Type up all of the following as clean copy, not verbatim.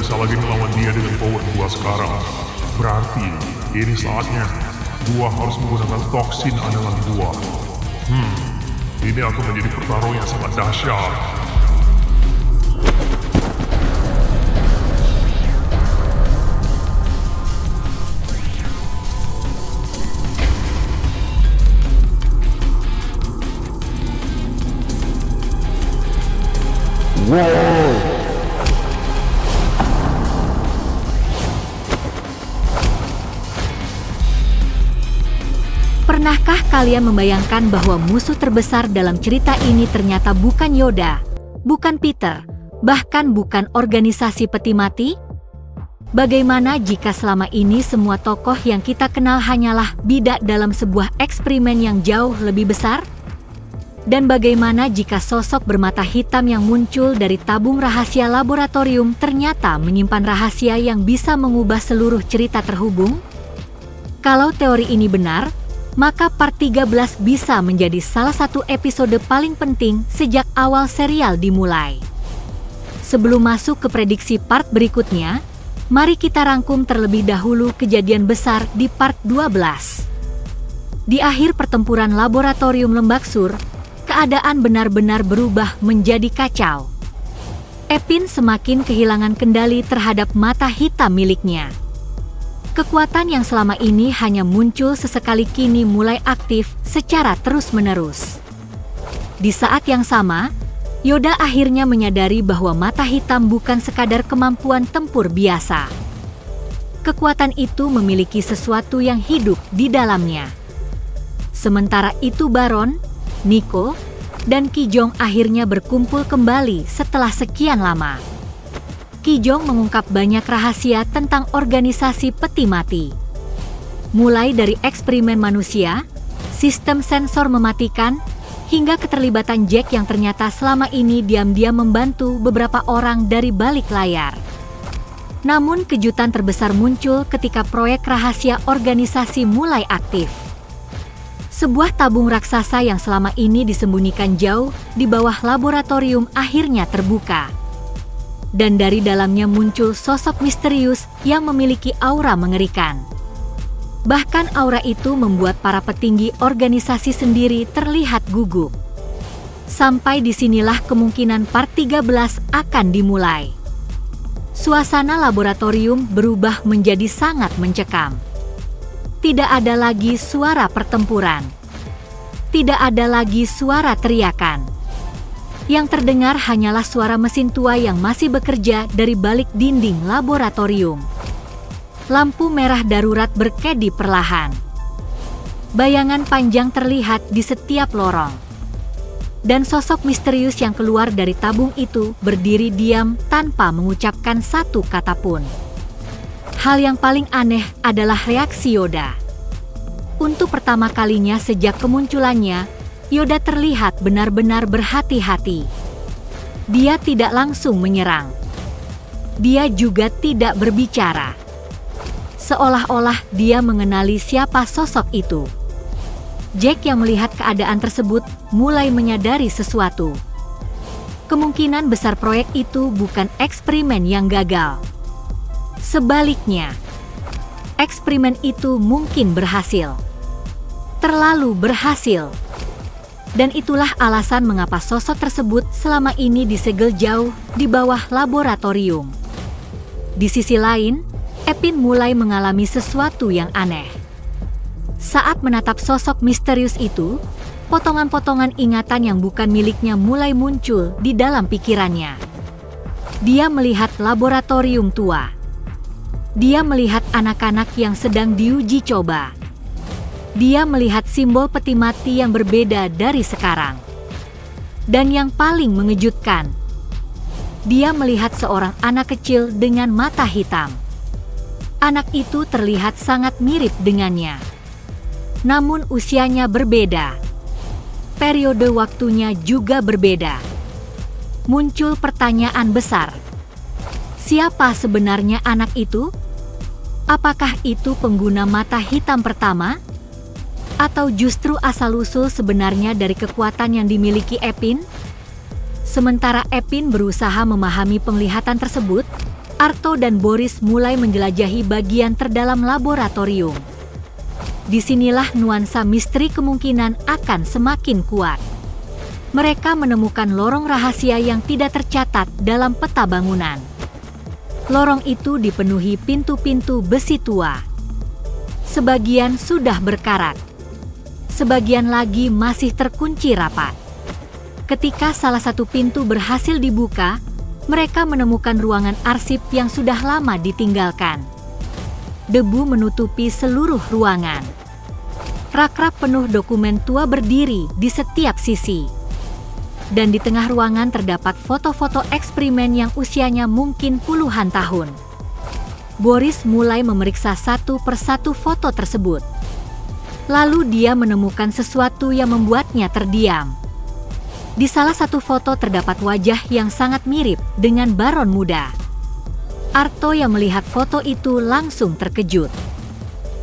bisa lagi melawan dia dengan power gua sekarang. Berarti ini saatnya gua harus menggunakan toksin andalan gua. Ini akan menjadi pertarungan yang sangat dahsyat. Pernahkah kalian membayangkan bahwa musuh terbesar dalam cerita ini ternyata bukan Yoda, bukan Peter, bahkan bukan organisasi peti mati? Bagaimana jika selama ini semua tokoh yang kita kenal hanyalah bidak dalam sebuah eksperimen yang jauh lebih besar? Dan bagaimana jika sosok bermata hitam yang muncul dari tabung rahasia laboratorium ternyata menyimpan rahasia yang bisa mengubah seluruh cerita terhubung? Kalau teori ini benar, maka part 13 bisa menjadi salah satu episode paling penting sejak awal serial dimulai. Sebelum masuk ke prediksi part berikutnya, mari kita rangkum terlebih dahulu kejadian besar di part 12. Di akhir pertempuran laboratorium Lembak Sur, keadaan benar-benar berubah menjadi kacau. Epin semakin kehilangan kendali terhadap mata hitam miliknya. Kekuatan yang selama ini hanya muncul sesekali kini mulai aktif secara terus-menerus. Di saat yang sama, Yoda akhirnya menyadari bahwa mata hitam bukan sekadar kemampuan tempur biasa. Kekuatan itu memiliki sesuatu yang hidup di dalamnya. Sementara itu Baron, Nico, dan Kijong akhirnya berkumpul kembali setelah sekian lama. Kijong mengungkap banyak rahasia tentang organisasi peti mati. Mulai dari eksperimen manusia, sistem sensor mematikan, hingga keterlibatan Jack yang ternyata selama ini diam-diam membantu beberapa orang dari balik layar. Namun kejutan terbesar muncul ketika proyek rahasia organisasi mulai aktif. Sebuah tabung raksasa yang selama ini disembunyikan jauh di bawah laboratorium akhirnya terbuka. Dan dari dalamnya muncul sosok misterius yang memiliki aura mengerikan. Bahkan aura itu membuat para petinggi organisasi sendiri terlihat gugup. Sampai disinilah kemungkinan part 13 akan dimulai. Suasana laboratorium berubah menjadi sangat mencekam. Tidak ada lagi suara pertempuran. Tidak ada lagi suara teriakan. Yang terdengar hanyalah suara mesin tua yang masih bekerja dari balik dinding laboratorium. Lampu merah darurat berkedip perlahan. Bayangan panjang terlihat di setiap lorong. Dan sosok misterius yang keluar dari tabung itu berdiri diam tanpa mengucapkan satu kata pun. Hal yang paling aneh adalah reaksi Yoda. Untuk pertama kalinya sejak kemunculannya, Yoda terlihat benar-benar berhati-hati. Dia tidak langsung menyerang. Dia juga tidak berbicara. Seolah-olah dia mengenali siapa sosok itu. Jack yang melihat keadaan tersebut mulai menyadari sesuatu. Kemungkinan besar proyek itu bukan eksperimen yang gagal. Sebaliknya, eksperimen itu mungkin berhasil. Terlalu berhasil. Dan itulah alasan mengapa sosok tersebut selama ini disegel jauh di bawah laboratorium. Di sisi lain, Epin mulai mengalami sesuatu yang aneh. Saat menatap sosok misterius itu, potongan-potongan ingatan yang bukan miliknya mulai muncul di dalam pikirannya. Dia melihat laboratorium tua. Dia melihat anak-anak yang sedang diuji coba. Dia melihat simbol peti mati yang berbeda dari sekarang. Dan yang paling mengejutkan, dia melihat seorang anak kecil dengan mata hitam. Anak itu terlihat sangat mirip dengannya. Namun usianya berbeda. Periode waktunya juga berbeda. Muncul pertanyaan besar. Siapa sebenarnya anak itu? Apakah itu pengguna mata hitam pertama? Atau justru asal-usul sebenarnya dari kekuatan yang dimiliki Epin? Sementara Epin berusaha memahami penglihatan tersebut, Arto dan Boris mulai menjelajahi bagian terdalam laboratorium. Disinilah nuansa misteri kemungkinan akan semakin kuat. Mereka menemukan lorong rahasia yang tidak tercatat dalam peta bangunan. Lorong itu dipenuhi pintu-pintu besi tua. Sebagian sudah berkarat. Sebagian lagi masih terkunci rapat. Ketika salah satu pintu berhasil dibuka, mereka menemukan ruangan arsip yang sudah lama ditinggalkan. Debu menutupi seluruh ruangan. Rak-rak penuh dokumen tua berdiri di setiap sisi. Dan di tengah ruangan terdapat foto-foto eksperimen yang usianya mungkin puluhan tahun. Boris mulai memeriksa satu persatu foto tersebut. Lalu dia menemukan sesuatu yang membuatnya terdiam. Di salah satu foto terdapat wajah yang sangat mirip dengan Baron muda. Arto yang melihat foto itu langsung terkejut.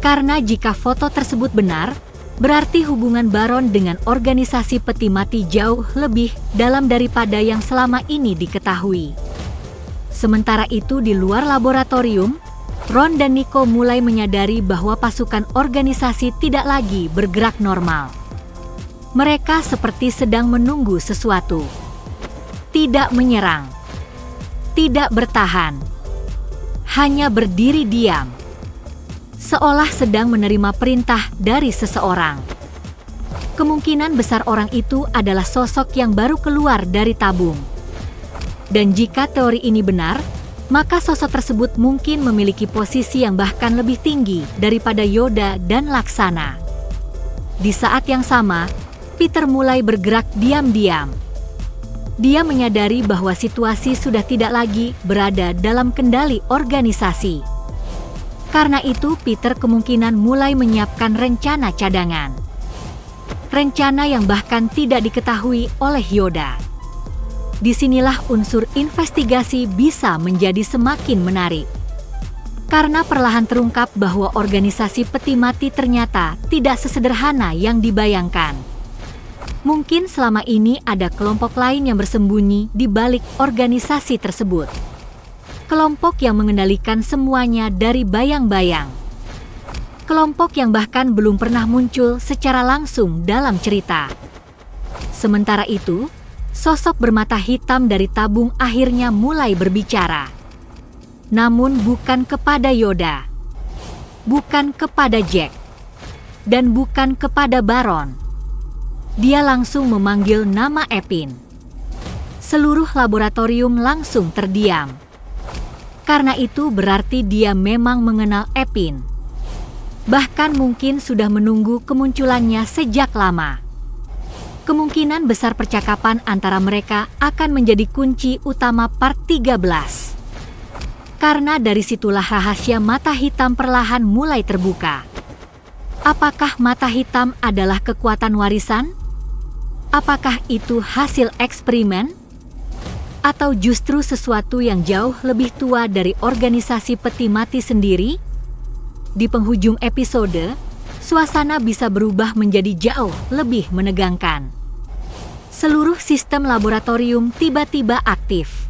Karena jika foto tersebut benar, berarti hubungan Baron dengan organisasi peti mati jauh lebih dalam daripada yang selama ini diketahui. Sementara itu di luar laboratorium, Ron dan Nico mulai menyadari bahwa pasukan organisasi tidak lagi bergerak normal. Mereka seperti sedang menunggu sesuatu. Tidak menyerang. Tidak bertahan. Hanya berdiri diam. Seolah sedang menerima perintah dari seseorang. Kemungkinan besar orang itu adalah sosok yang baru keluar dari tabung. Dan jika teori ini benar, maka sosok tersebut mungkin memiliki posisi yang bahkan lebih tinggi daripada Yoda dan Laksana. Di saat yang sama, Peter mulai bergerak diam-diam. Dia menyadari bahwa situasi sudah tidak lagi berada dalam kendali organisasi. Karena itu, Peter kemungkinan mulai menyiapkan rencana cadangan. Rencana yang bahkan tidak diketahui oleh Yoda. Disinilah unsur investigasi bisa menjadi semakin menarik. Karena perlahan terungkap bahwa organisasi peti mati ternyata tidak sesederhana yang dibayangkan. Mungkin selama ini ada kelompok lain yang bersembunyi di balik organisasi tersebut. Kelompok yang mengendalikan semuanya dari bayang-bayang. Kelompok yang bahkan belum pernah muncul secara langsung dalam cerita. Sementara itu, sosok bermata hitam dari tabung akhirnya mulai berbicara. Namun bukan kepada Yoda. Bukan kepada Jack. Dan bukan kepada Baron. Dia langsung memanggil nama Epin. Seluruh laboratorium langsung terdiam. Karena itu berarti dia memang mengenal Epin. Bahkan mungkin sudah menunggu kemunculannya sejak lama. Kemungkinan besar percakapan antara mereka akan menjadi kunci utama part 13. Karena dari situlah rahasia mata hitam perlahan mulai terbuka. Apakah mata hitam adalah kekuatan warisan? Apakah itu hasil eksperimen? Atau justru sesuatu yang jauh lebih tua dari organisasi peti mati sendiri? Di penghujung episode, suasana bisa berubah menjadi jauh lebih menegangkan. Seluruh sistem laboratorium tiba-tiba aktif.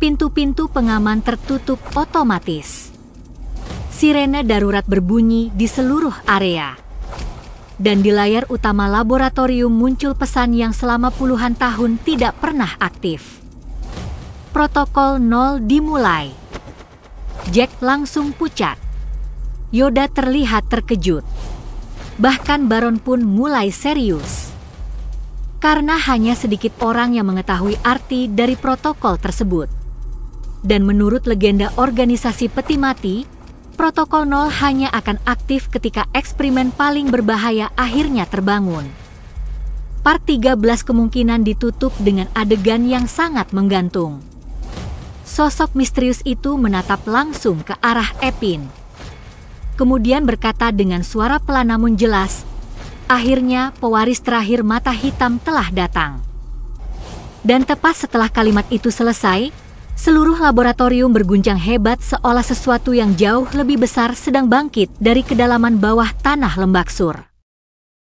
Pintu-pintu pengaman tertutup otomatis. Sirene darurat berbunyi di seluruh area. Dan di layar utama laboratorium muncul pesan yang selama puluhan tahun tidak pernah aktif. Protokol 0 dimulai. Jack langsung pucat. Yoda terlihat terkejut. Bahkan Baron pun mulai serius. Karena hanya sedikit orang yang mengetahui arti dari protokol tersebut. Dan menurut legenda organisasi peti mati, protokol 0 hanya akan aktif ketika eksperimen paling berbahaya akhirnya terbangun. Part 13 kemungkinan ditutup dengan adegan yang sangat menggantung. Sosok misterius itu menatap langsung ke arah Epin. Kemudian berkata dengan suara pelan namun jelas, akhirnya pewaris terakhir mata hitam telah datang. Dan tepat setelah kalimat itu selesai, seluruh laboratorium berguncang hebat seolah sesuatu yang jauh lebih besar sedang bangkit dari kedalaman bawah tanah Lembak Sur.